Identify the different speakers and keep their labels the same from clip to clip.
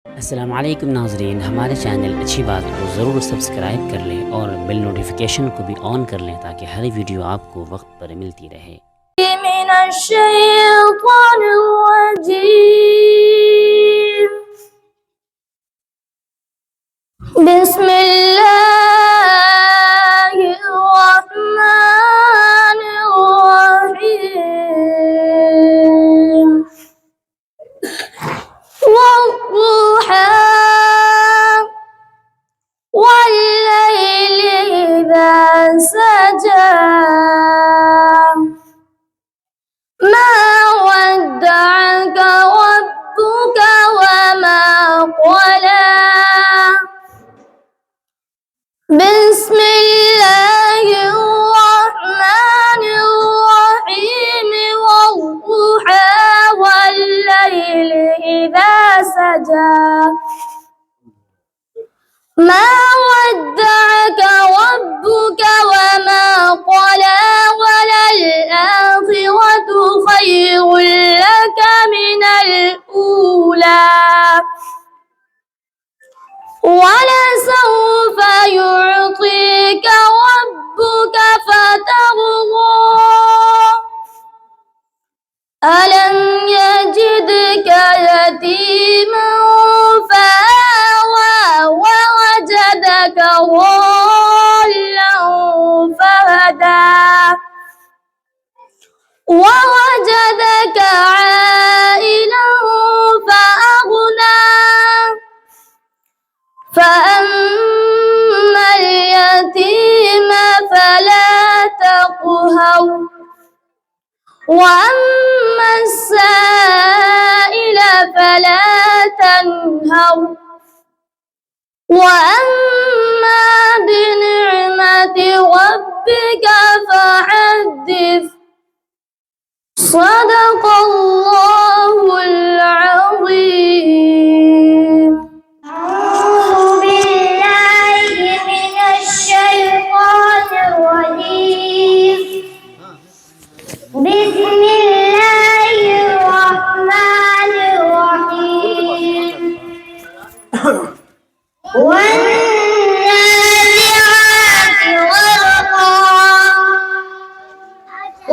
Speaker 1: अस्सलाम वालेकुम नाज़रीन, हमारे चैनल अच्छी बात को ज़रूर सब्सक्राइब कर लें और बेल नोटिफिकेशन को भी ऑन कर लें ताकि हर वीडियो आपको वक्त पर मिलती रहे।
Speaker 2: والليل إذا سجى ما ودعك ربك وما قلى بسم الله الرحمن الرحيم والضحى والليل إذا سجى ما ودعك ربك وما قلى وللآخرة خير لك من الأولى ولسوف يعطيك ربك فترضى ألم يجدك يتيما فآوى ووجدك ضالا فهدى ووجدك عائلا فأغنى فأما اليتيم فلا تقهر وأما السائل فلا تنهر وأما بنعمة ربك فحدث صدق الله العظيم. أعوذ بالله من الشيطان الرجيم. بسم الله الرحمن الرحيم. والنازعات غرقا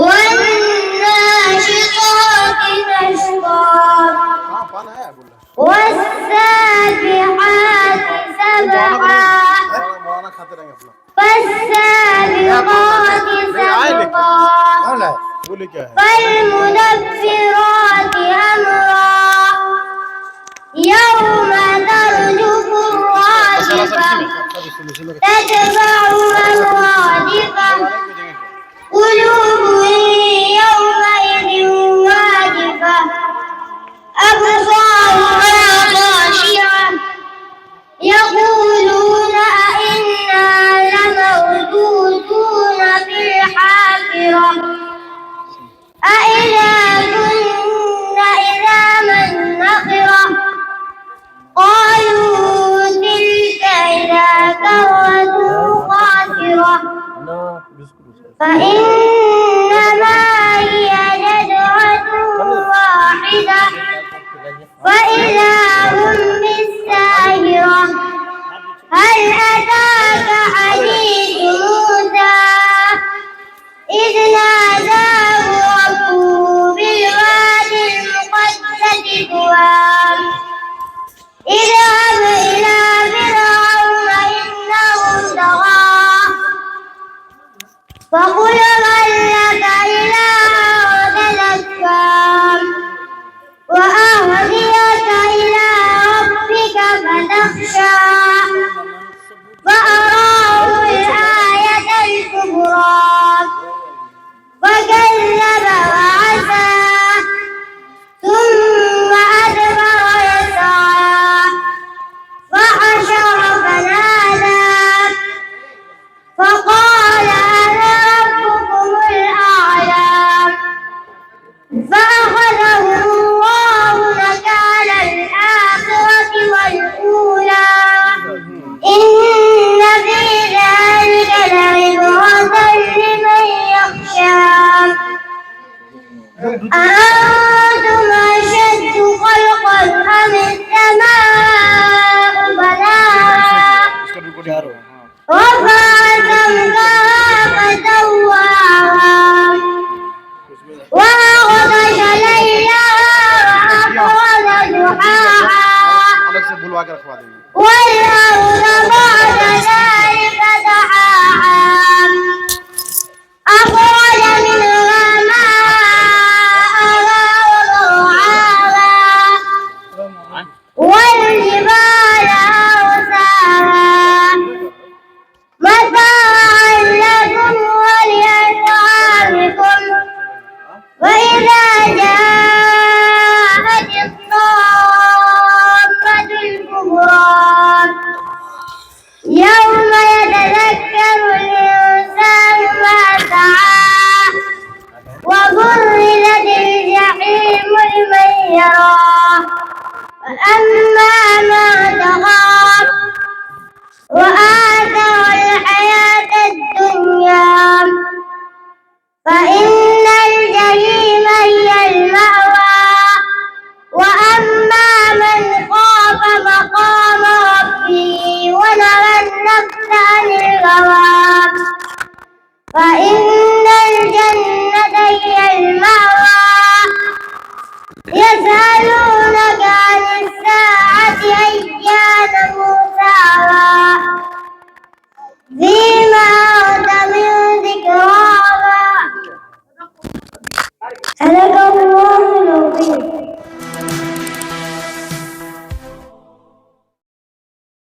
Speaker 2: والناشطات نشطا والسابحات سبقا فالسابقات سبقا فالمدبرات أمرا يوم ترجف الراجفة تتبعها الرادفة قلوب يومئذ واجفة أبصارها خاشعة يقولون أئنا لمردودون في الحافرة أإذا كنا عظاما نخرة قالوا تلك إذا كرة خاسرة فإنما هي جزعة واحدة فإذا هم بالساهرة هل أتاك حديث موسى إذ ناداه ربه بالوادي المقدس طوى اذهب إلى فرعون إنه طغى فقل هل لك إلى أن تزكى وأهديك إلى ربك فتخشى فأراه الآية الكبرى فكذب وعصى ثم أدبر يسعى
Speaker 3: दबा के रखवा देंगे।
Speaker 2: والأرض بعد ذلك دحاها أخرج منها ماءها ومرعاها والجبال أرساها متاعا لكم ولأنعامكم وإذا جاءت الطامة الكبرى يوم يتذكر الإنسان ما سعى وبرزت الجحيم لمن يراه فأما من